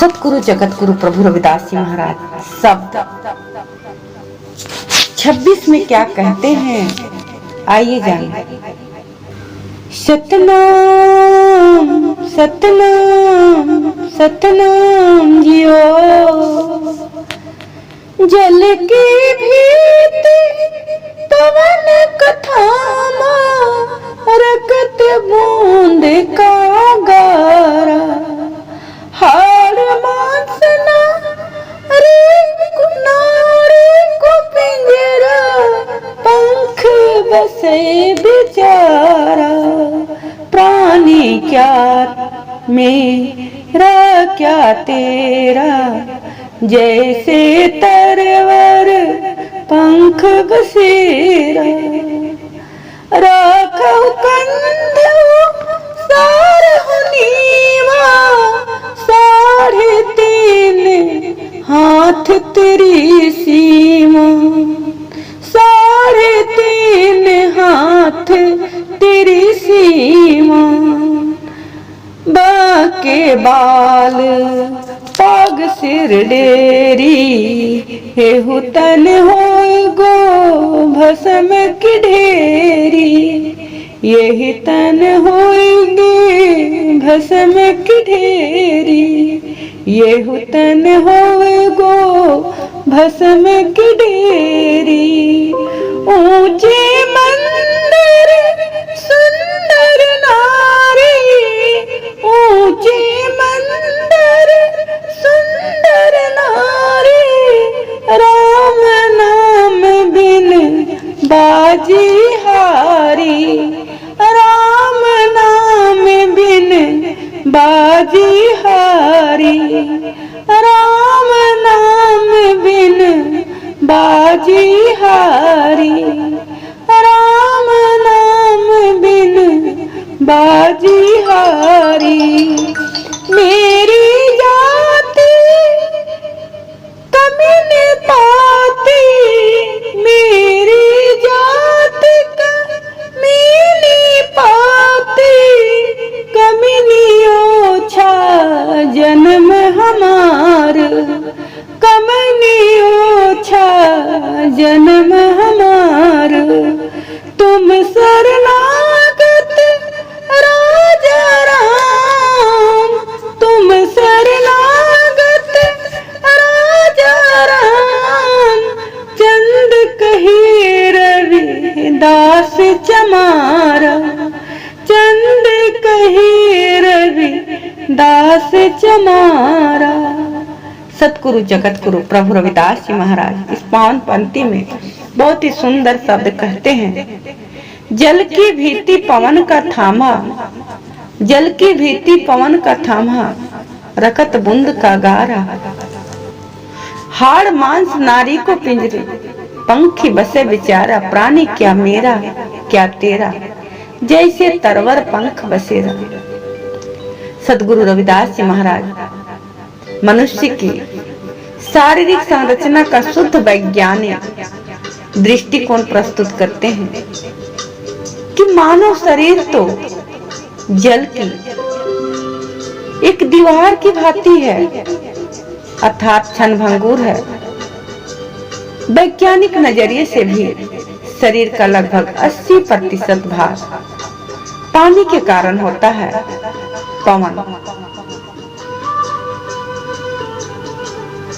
सतगुरु जगत गुरु प्रभु रविदास जी महाराज शब्द 26 में क्या कहते हैं, आइए जानिए। सतनाम सतनाम सतनाम जियो, जल की भीति पवन कथामा, रगत बूंद का गारा, हार मांसना रे कुनारे को पिंजरा, पंख बसे बेचारा, प्राणी क्या मेरा क्या तेरा, जैसे तरवर पंख बसेरा, राखो कंधे सार हुनीवा, 3.5 हाथ तेरी सीमा, 3.5 हाथ तेरी सीमा, बाके बाल पाग सिर डेरी, हेहु तन हो गो भस्म की ढेरी, यही तन होएगी भस्म की ढेरी, येहु तन होएगो भस्म की ढेरी, ऊंचे मंदिर सुंदर नारी, ऊंचे मंदिर सुंदर नारी, राम नाम बिन बाजी हारी, राम नाम बिन बाजी हारी, राम नाम बिन बाजी हारी, राम नाम बिन बाजी हारी, मेरी जाति कमी न पाती, मेरी जाति कमी न पाती, कमी न ओछा जन्म हमार, कमी ओछा जन्म हमार, तुम शरणागत राजा राम, तुम शरणागत राजा राम, चंद कही रवि दास चमारा, चंद कही रवि दास चमारा। सतगुरु जगत गुरु प्रभु रविदास जी महाराज इस पावन पंक्ति में बहुत ही सुंदर शब्द कहते हैं। जल की भीति पवन का थामा, जल की भीति पवन का थामा, रकत बूंद का गारा, हाड़ मांस नारी को पिंजरे, पंखी बसे बेचारा, प्राणी क्या मेरा क्या तेरा, जैसे तरवर पंख बसेरा। सतगुरु रविदास जी महाराज मनुष्य की शारीरिक संरचना का शुद्ध वैज्ञानिक दृष्टिकोण प्रस्तुत करते हैं कि मानव शरीर तो जल की एक दीवार की भांति है, अर्थात क्षणभंगुर है। वैज्ञानिक नजरिए से भी शरीर का लगभग 80% भाग पानी के कारण होता है। पवन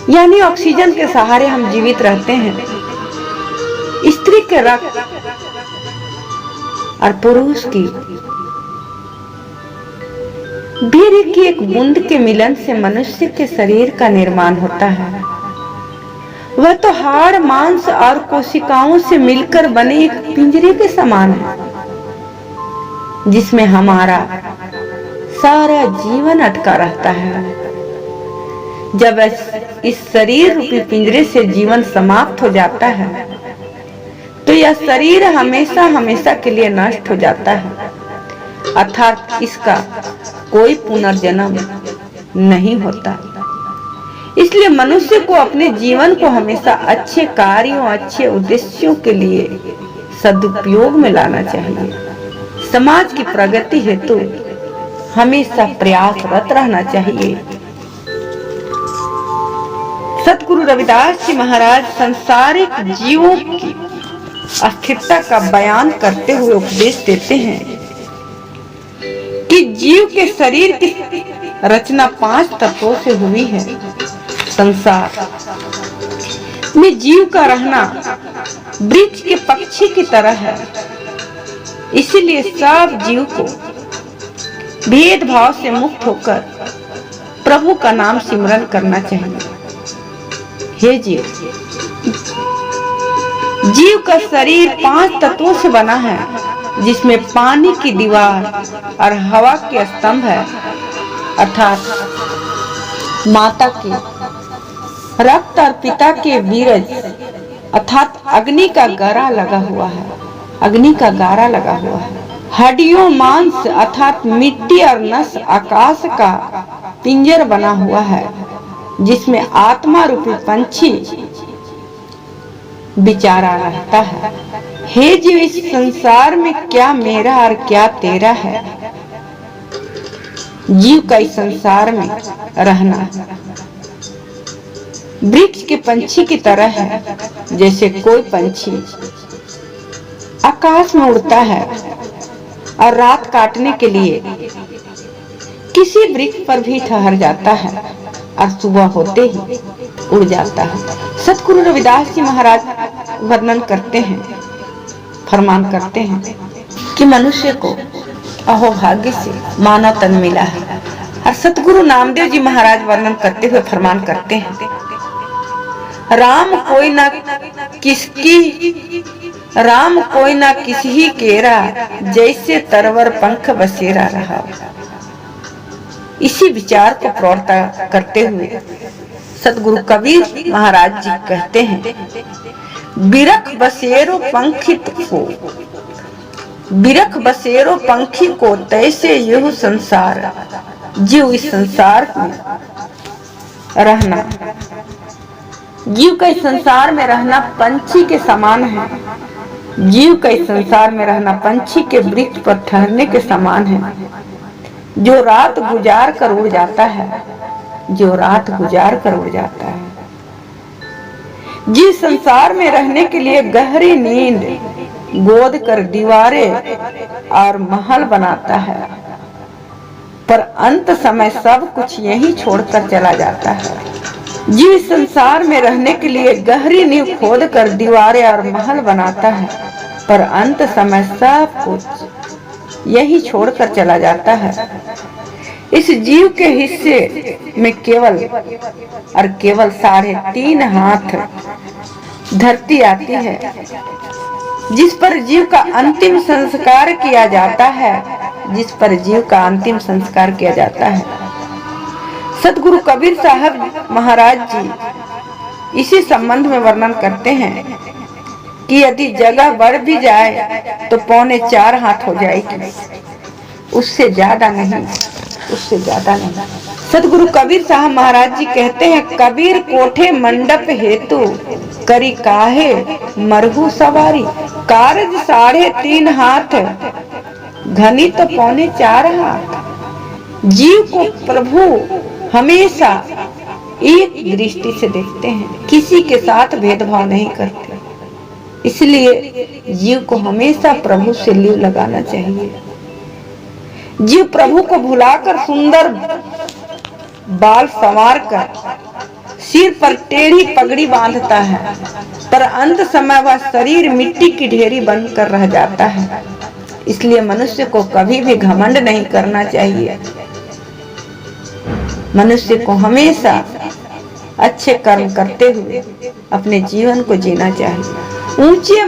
यानी ऑक्सीजन के सहारे हम जीवित रहते हैं। स्त्री के रक्त और पुरुष की वीर्य की एक बूंद के मिलन से मनुष्य के शरीर का निर्माण होता है। वह तो हाड़ मांस और कोशिकाओं से मिलकर बने एक पिंजरे के समान है, जिसमें हमारा सारा जीवन अटका रहता है। जब इस शरीर रूपी पिंजरे से जीवन समाप्त हो जाता है तो यह शरीर हमेशा हमेशा के लिए नष्ट हो जाता है, अर्थात इसका कोई पुनर्जन्म नहीं होता। इसलिए मनुष्य को अपने जीवन को हमेशा अच्छे कार्यों, अच्छे उद्देश्यों के लिए सदुपयोग में लाना चाहिए। समाज की प्रगति हेतु हमेशा प्रयासरत रहना चाहिए। सतगुरु रविदास जी महाराज सांसारिक जीवों की अस्थिरता का बयान करते हुए उपदेश देते हैं कि जीव के शरीर की रचना 5 तत्वों से हुई है। संसार में जीव का रहना वृक्ष के पक्षी की तरह है, इसीलिए सब जीव को भेदभाव से मुक्त होकर प्रभु का नाम सिमरन करना चाहिए। हे जीव, जीव का शरीर 5 तत्वों से बना है, जिसमें पानी की दीवार और हवा के स्तंभ है, अर्थात माता के रक्त और पिता के वीरज अर्थात अग्नि का गारा लगा हुआ है, अग्नि का गारा लगा हुआ है। हड्डियों मांस अर्थात मिट्टी और नस आकाश का पिंजर बना हुआ है, जिसमें आत्मा रूपी पंछी विचारा रहता है। हे जीव, इस संसार में क्या मेरा और क्या तेरा है। जीव का इस संसार में रहना वृक्ष के पंछी की तरह है। जैसे कोई पंछी आकाश में उड़ता है और रात काटने के लिए किसी वृक्ष पर भी ठहर जाता है और सुबह होते ही उड़ जाता है। सतगुरु रविदास जी महाराज वर्णन करते हैं, फरमान करते हैं कि मनुष्य को अहोभाग्य से मानव तन मिला है। और सतगुरु नामदेव जी महाराज वर्णन करते हुए फरमान करते हैं, राम कोई ना किसी केरा, जैसे तरवर पंख बसेरा रहा। इसी विचार को प्रौढ़ता करते हुए सतगुरु कबीर महाराज जी कहते हैं, बिरख बसेरो पंखी को तैसे यह संसार। जीव इस संसार में रहना, जीव का इस संसार में रहना पंछी के समान है। जीव का इस संसार में रहना पंछी के वृक्ष पर ठहरने के समान है, जो रात गुजार कर उड़ जाता है, जो रात गुजार कर उड़ जाता है। जिस संसार में रहने के लिए गहरी नींद गोद कर दीवारें और महल बनाता है, पर अंत समय सब कुछ यही छोड़कर चला जाता है। जिस संसार में रहने के लिए गहरी नींव खोद कर दीवारें और महल बनाता है, पर अंत समय सब कुछ यही छोड़कर चला जाता है। इस जीव के हिस्से में केवल 3.5 हाथ धरती आती है, जिस पर जीव का अंतिम संस्कार किया जाता है, जिस पर जीव का अंतिम संस्कार किया जाता है। सतगुरु कबीर साहब महाराज जी इसी संबंध में वर्णन करते हैं कि यदि जगह बढ़ भी जाए तो 4.25 हाथ हो जाएगी, उससे ज्यादा नहीं, उससे ज्यादा नहीं। सतगुरु कबीर साहब महाराज जी कहते हैं, कबीर कोठे मंडप हेतु करी काहे मरहु सवारी। कारज 3.5 हाथ घनी तो 4.25 हाथ। जीव को प्रभु हमेशा एक दृष्टि से देखते हैं, किसी के साथ भेदभाव नहीं करते। इसलिए जीव को हमेशा प्रभु से लिव लगाना चाहिए। जीव प्रभु को भुलाकर सुंदर बाल संवार कर सिर पर टेढ़ी पगड़ी बांधता है, पर अंत समय वह शरीर मिट्टी की ढेरी बनकर रह जाता है। इसलिए मनुष्य को कभी भी घमंड नहीं करना चाहिए। मनुष्य को हमेशा अच्छे कर्म करते हुए अपने जीवन को जीना चाहिए। ऊंचे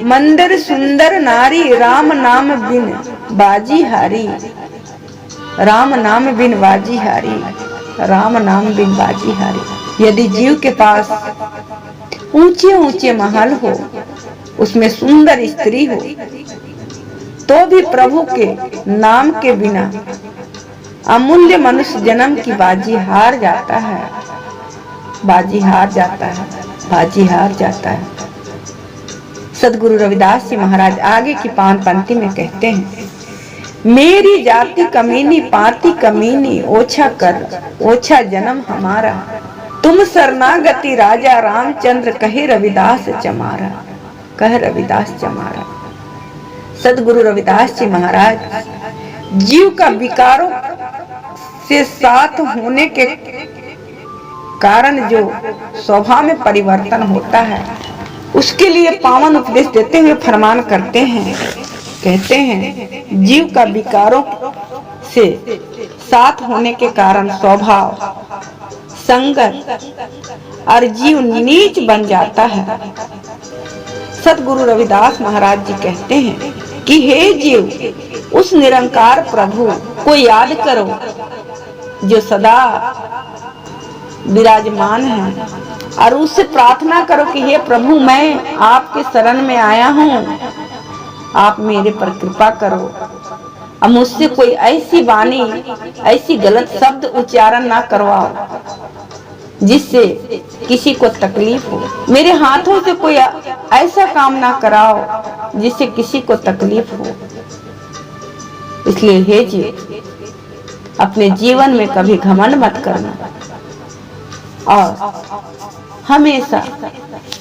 मंदिर सुंदर नारी, राम नाम बिन बाजी हारी। राम नाम बिन बाजी हारी, राम नाम बिन बाजी हारी। यदि जीव के पास ऊंचे ऊंचे महल हो, उसमें सुंदर स्त्री हो, तो भी प्रभु के नाम के बिना अमूल्य मनुष्य जन्म की बाजी हार जाता है, बाजी हार जाता है, बाजी हार जाता है। सतगुरु रविदास जी महाराज आगे की 5 पंक्ति में कहते हैं, मेरी जाति कमीनी पाती कमीनी, ओछा कर ओछा जन्म हमारा। तुम शरणागति राजा रामचंद्र कहे रविदास चमारा, कह रविदास चमारा। सदगुरु रविदास जी महाराज जीव का विकारों से साथ होने के कारण जो स्वभाव में परिवर्तन होता है, उसके लिए पावन उपदेश देते हुए फरमान करते हैं, कहते हैं जीव का विकारों से साथ होने के कारण स्वभाव संगत और जीव नीच बन जाता है। सदगुरु रविदास महाराज जी कहते हैं कि हे जीव, उस निरंकार प्रभु को याद करो जो सदा विराजमान है, और उससे प्रार्थना करो कि हे प्रभु, मैं आपके शरण में आया हूँ, आप मेरे पर कृपा करो। अब मुझसे कोई ऐसी वाणी, ऐसी गलत शब्द उच्चारण ना करवाओ जिससे किसी को तकलीफ हो। मेरे हाथों से कोई ऐसा काम ना कराओ जिससे किसी को तकलीफ हो। इसलिए हे जी, अपने जीवन में कभी घमंड मत करना और हमेशा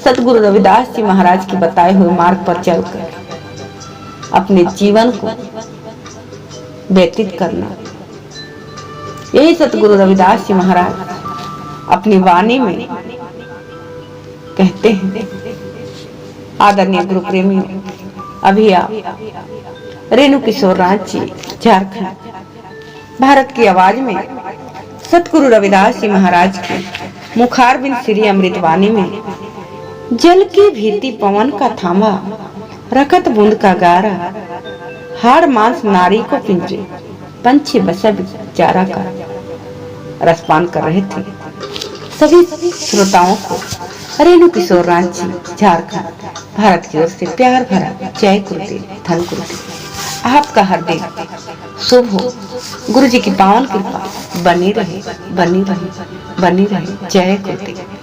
सतगुरु रविदास जी महाराज के बताए हुए मार्ग पर चलकर अपने जीवन को व्यतीत करना। यही सतगुरु रविदास जी महाराज अपनी वाणी में कहते हैं। आदरणीय गुरु प्रेमियों, अभी आप रेणु किशोर राज जी, झारखंड, भारत की आवाज में सतगुरु रविदास जी महाराज की मुखारबिंद श्री अमृतवाणी में जल की भीति पवन का थामा, रखत बूंद का गारा, हाड़ मांस नारी को पिंजरे, पंछी बसा बेचारा का रसपान कर रहे थे। सभी श्रोताओं को रेणु किशोर राज जी, झारखंड, भारत की ओर से प्यार भरा जय गुरुदेव, धन गुरुदेव। आपका हर दिन शुभ हो। गुरु जी की पावन कृपा बनी रहे, बनी रहे, बनी रहे। जय गुरुदेव।